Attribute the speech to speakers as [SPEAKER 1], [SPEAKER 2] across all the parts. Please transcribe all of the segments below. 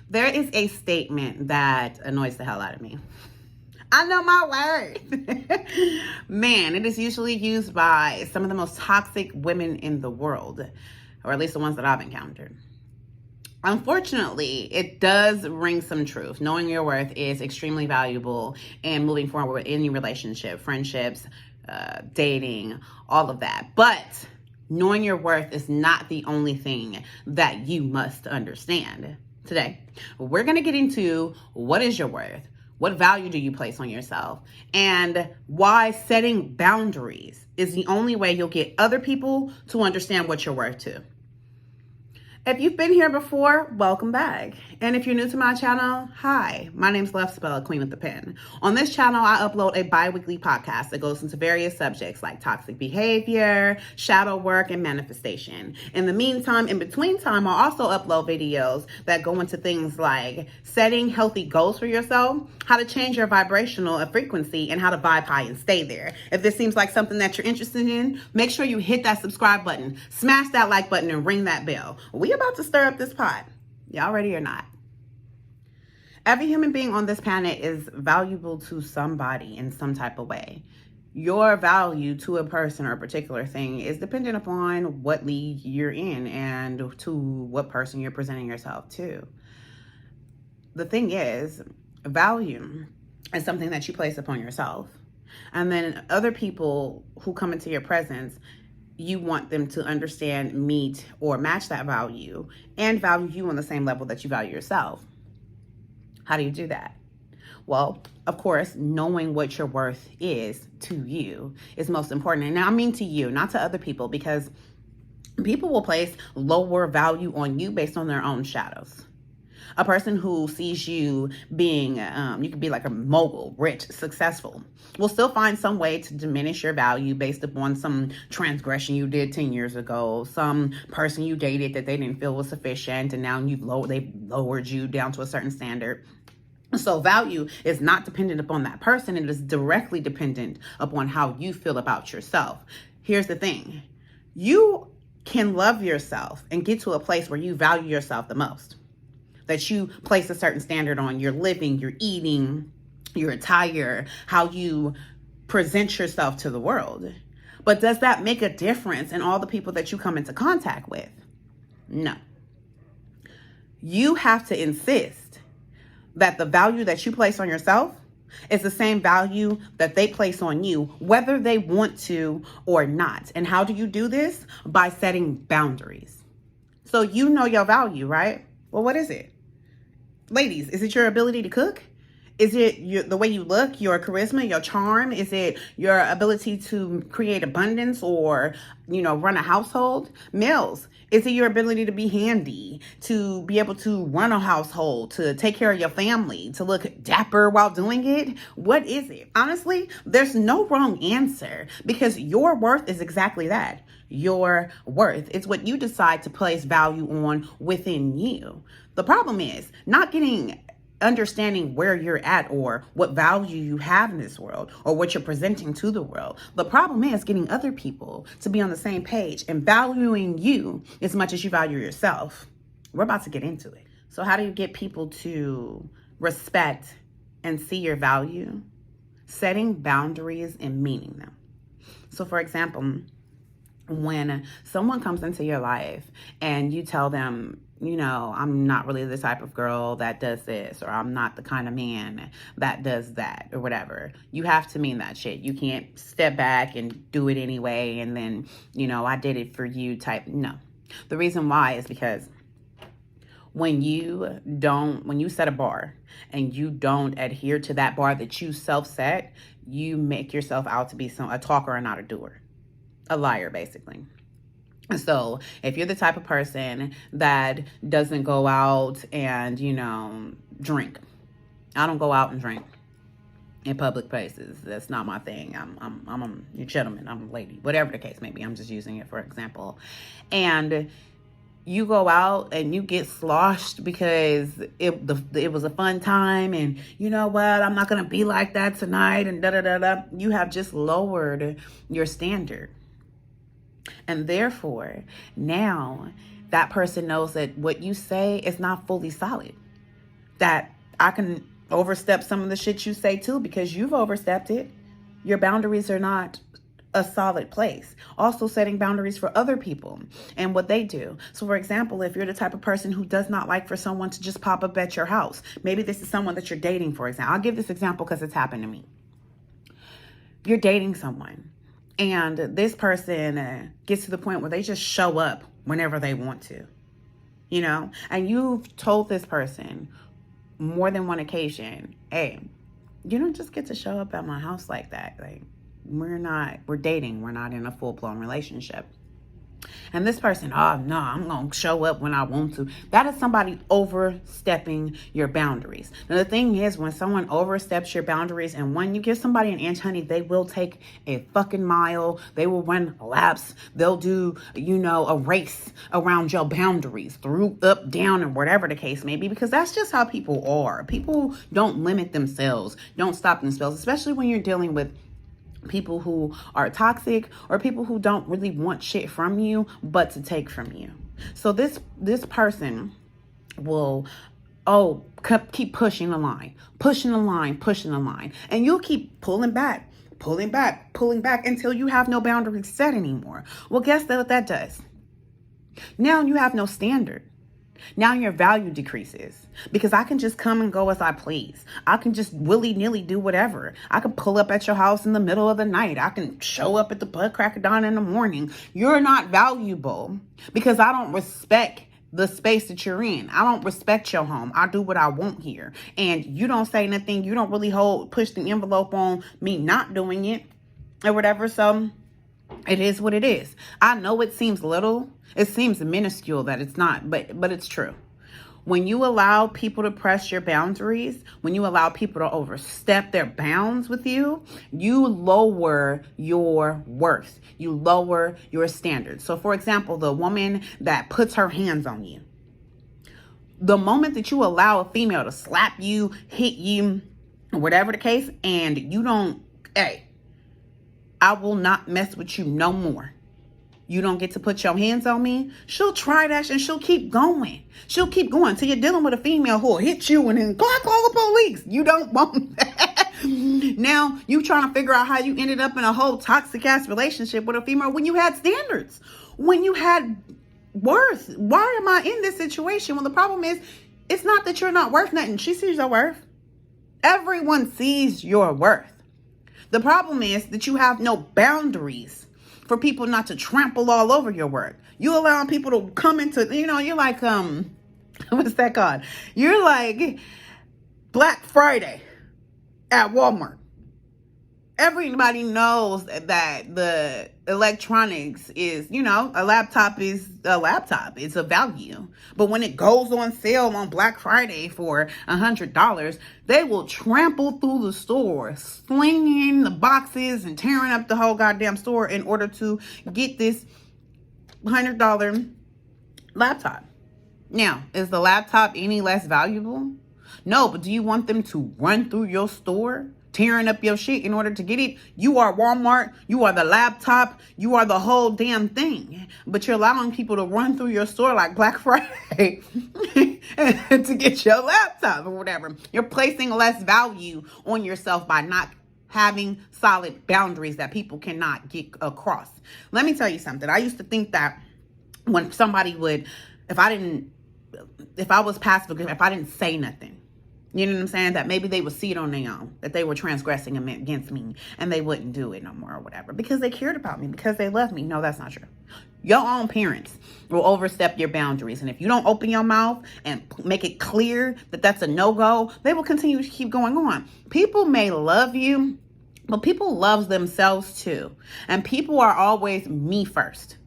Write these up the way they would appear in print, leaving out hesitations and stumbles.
[SPEAKER 1] There is a statement that annoys the hell out of me. I know my word. Man, it is usually used by some of the most toxic women in the world, or at least the ones that I've encountered. Unfortunately, it does ring some truth. Knowing your worth is extremely valuable in moving forward with any relationship, friendships, dating, all of that. But knowing your worth is not the only thing that you must understand. Today, we're going to get into what is your worth, what value do you place on yourself, and why setting boundaries is the only way you'll get other people to understand what you're worth too. If you've been here before, welcome back. And if you're new to my channel, hi, my name's Love Spell, Queen with the Pen. On this channel, I upload a bi-weekly podcast that goes into various subjects like toxic behavior, shadow work, and manifestation. In the meantime, in between time, I also upload videos that go into things like setting healthy goals for yourself, how to change your vibrational frequency, and how to vibe high and stay there. If this seems like something that you're interested in, make sure you hit that subscribe button, smash that like button, and ring that bell. We about to stir up this pot. Y'all ready or not? Every human being on this planet is valuable to somebody in some type of way. Your value to a person or a particular thing is dependent upon what league you're in and to what person you're presenting yourself to. The thing is, value is something that you place upon yourself. And then other people who come into your presence, you want them to understand, meet, or match that value and value you on the same level that you value yourself. How do you do that? Well, of course, knowing what your worth is to you is most important. And I mean to you, not to other people, because people will place lower value on you based on their own shadows. A person who sees you being, you could be like a mogul, rich, successful, will still find some way to diminish your value based upon some transgression you did 10 years ago, some person you dated that they didn't feel was sufficient, and now they've lowered you down to a certain standard. So value is not dependent upon that person. It is directly dependent upon how you feel about yourself. Here's the thing. You can love yourself and get to a place where you value yourself the most, that you place a certain standard on your living, your eating, your attire, how you present yourself to the world. But does that make a difference in all the people that you come into contact with? No. You have to insist that the value that you place on yourself is the same value that they place on you, whether they want to or not. And how do you do this? By setting boundaries. So you know your value, right? Well, what is it? Ladies, is it your ability to cook? Is it the way you look, your charisma, your charm? Is it your ability to create abundance or, run a household? Males, is it your ability to be handy, to be able to run a household, to take care of your family, to look dapper while doing it? What is it? Honestly, there's no wrong answer, because your worth is exactly that. Your worth. It's what you decide to place value on within you. The problem is not understanding where you're at or what value you have in this world or what you're presenting to the world. The problem is getting other people to be on the same page and valuing you as much as you value yourself. We're about to get into it. So how do you get people to respect and see your value? Setting boundaries and meaning them. So for example, when someone comes into your life and you tell them, I'm not really the type of girl that does this, or I'm not the kind of man that does that, or whatever. You have to mean that shit. You can't step back and do it anyway and then, I did it for you type. No. The reason why is because when you set a bar and you don't adhere to that bar that you self-set, you make yourself out to be a talker and not a doer. A liar, basically. So if you're the type of person that doesn't go out and, drink. I don't go out and drink in public places. That's not my thing. I'm a gentleman. I'm a lady. Whatever the case may be. I'm just using it for example. And you go out and you get sloshed because it was a fun time, and you know what, I'm not going to be like that tonight, and da-da-da-da. You have just lowered your standard. And therefore, now that person knows that what you say is not fully solid. that I can overstep some of the shit you say too, because you've overstepped it. Your boundaries are not a solid place. Also setting boundaries for other people and what they do. So for example, if you're the type of person who does not like for someone to just pop up at your house, maybe this is someone that you're dating, for example. I'll give this example because it's happened to me. You're dating someone and this person gets to the point where they just show up whenever they want to, and you've told this person more than one occasion, hey, you don't just get to show up at my house like that. Like, we're dating. We're not in a full-blown relationship. And this person, oh no, I'm going to show up when I want to. That is somebody overstepping your boundaries. Now, the thing is, when someone oversteps your boundaries, and when you give somebody an inch, honey, they will take a fucking mile. They will run laps. They'll do, a race around your boundaries, through, up, down, and whatever the case may be, because that's just how people are. People don't limit themselves, don't stop themselves, especially when you're dealing with people who are toxic or people who don't really want shit from you but to take from you. So this person will keep pushing the line, and you'll keep pulling back until you have no boundaries set anymore. Well, guess what that does? Now you have no standard. Now your value decreases because I can just come and go as I please. I can just willy-nilly do whatever. I can pull up at your house in the middle of the night. I can show up at the butt crack of dawn in the morning. You're not valuable because I don't respect the space that you're in. I don't respect your home. I do what I want here. And you don't say nothing. You don't really push the envelope on me not doing it or whatever. So it is what it is. I know it seems little. It seems minuscule that it's not, but it's true. When you allow people to press your boundaries, when you allow people to overstep their bounds with you, you lower your worth. You lower your standards. So for example, the woman that puts her hands on you, the moment that you allow a female to slap you, hit you, whatever the case, and you don't, hey, I will not mess with you no more. You don't get to put your hands on me. She'll try that and she'll keep going. She'll keep going till you're dealing with a female who will hit you and then call the police. You don't want that. Now you trying to figure out how you ended up in a whole toxic ass relationship with a female when you had standards, when you had worth. Why am I in this situation? Well, the problem is, it's not that you're not worth nothing. She sees your worth. Everyone sees your worth. The problem is that you have no boundaries for people not to trample all over your work. You allowing people to come into, you're like, what's that called? You're like Black Friday at Walmart. Everybody knows that the electronics is, a laptop is a laptop. It's a value. But when it goes on sale on Black Friday for $100, they will trample through the store, slinging the boxes and tearing up the whole goddamn store in order to get this $100 laptop. Now, is the laptop any less valuable? No, but do you want them to run through your store, tearing up your shit in order to get it? You are Walmart. You are the laptop. You are the whole damn thing. But you're allowing people to run through your store like Black Friday to get your laptop or whatever. You're placing less value on yourself by not having solid boundaries that people cannot get across. Let me tell you something. I used to think that when somebody would, if I was passive, if I didn't say nothing, you know what I'm saying? That maybe they would see it on their own, that they were transgressing against me and they wouldn't do it no more or whatever because they cared about me, because they love me. No, that's not true. Your own parents will overstep your boundaries. And if you don't open your mouth and make it clear that that's a no-go, they will continue to keep going on. People may love you, but people love themselves too. And people are always me first.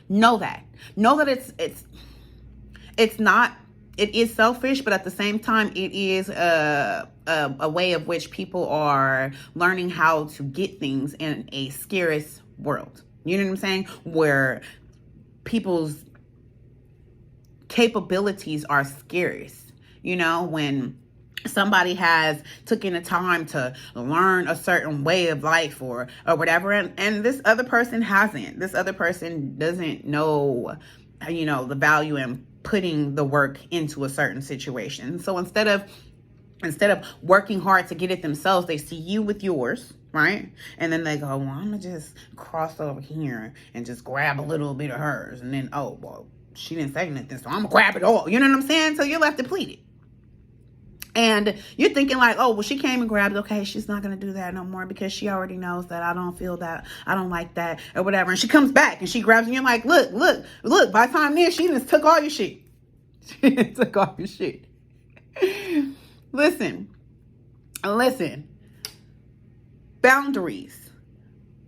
[SPEAKER 1] Know that. Know that it's not. It is selfish, but at the same time, it is a way of which people are learning how to get things in a scarce world. You know what I'm saying? Where people's capabilities are scarce. When somebody has taken the time to learn a certain way of life or whatever, and this other person hasn't. This other person doesn't know, the value and putting the work into a certain situation. So instead of working hard to get it themselves, they see you with yours, right? And then they go, well, I'm gonna just cross over here and just grab a little bit of hers. And then, oh, well, she didn't say nothing, so I'm gonna grab it all. You know what I'm saying? So you're left depleted. And you're thinking like, oh, well, she came and grabbed it. Okay, she's not going to do that no more because she already knows that I don't feel that. I don't like that or whatever. And she comes back and she grabs it. And you're like, look. By the time there, she just took all your shit. She took all your shit. Listen. Boundaries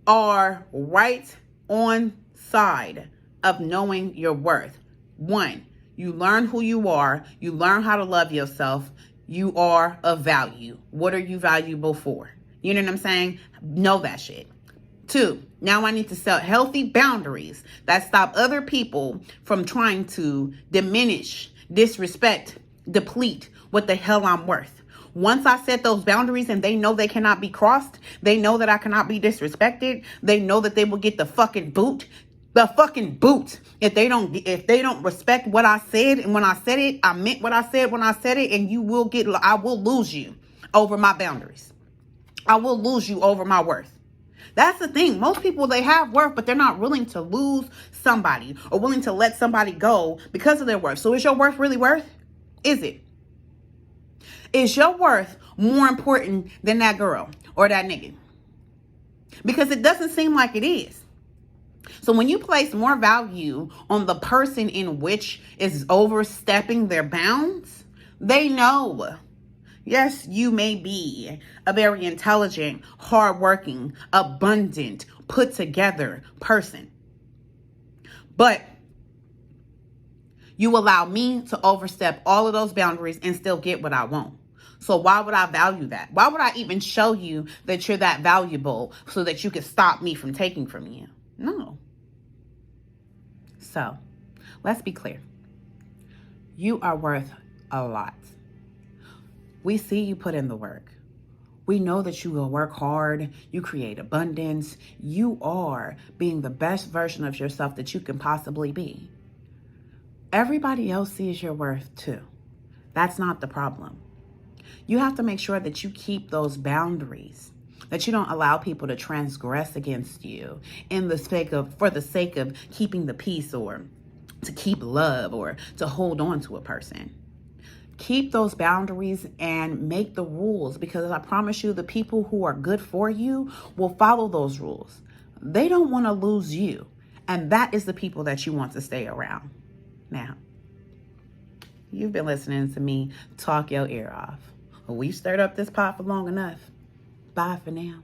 [SPEAKER 1] are right on side of knowing your worth. 1, you learn who you are. You learn how to love yourself. You are of value. What are you valuable for? You know what I'm saying? Know that shit. 2, now I need to set healthy boundaries that stop other people from trying to diminish, disrespect, deplete what the hell I'm worth. Once I set those boundaries and they know they cannot be crossed, they know that I cannot be disrespected, they know that they will get the fucking boot. The fucking boot. If they don't respect what I said, and when I said it, I meant what I said when I said it, and I will lose you over my boundaries. I will lose you over my worth. That's the thing. Most people, they have worth, but they're not willing to lose somebody or willing to let somebody go because of their worth. So is your worth really worth? Is it? Is your worth more important than that girl or that nigga? Because it doesn't seem like it is. So when you place more value on the person in which is overstepping their bounds, they know, yes, you may be a very intelligent, hardworking, abundant, put together person, but you allow me to overstep all of those boundaries and still get what I want. So why would I value that? Why would I even show you that you're that valuable so that you could stop me from taking from you? No. So let's be clear. You are worth a lot. We see you put in the work. We know that you will work hard. You create abundance. You are being the best version of yourself that you can possibly be. Everybody else sees your worth too. That's not the problem. You have to make sure that you keep those boundaries, that you don't allow people to transgress against you for the sake of keeping the peace or to keep love or to hold on to a person. Keep those boundaries and make the rules, because I promise you, the people who are good for you will follow those rules. They don't want to lose you. And that is the people that you want to stay around. Now, you've been listening to me talk your ear off. We've stirred up this pot for long enough. Bye for now.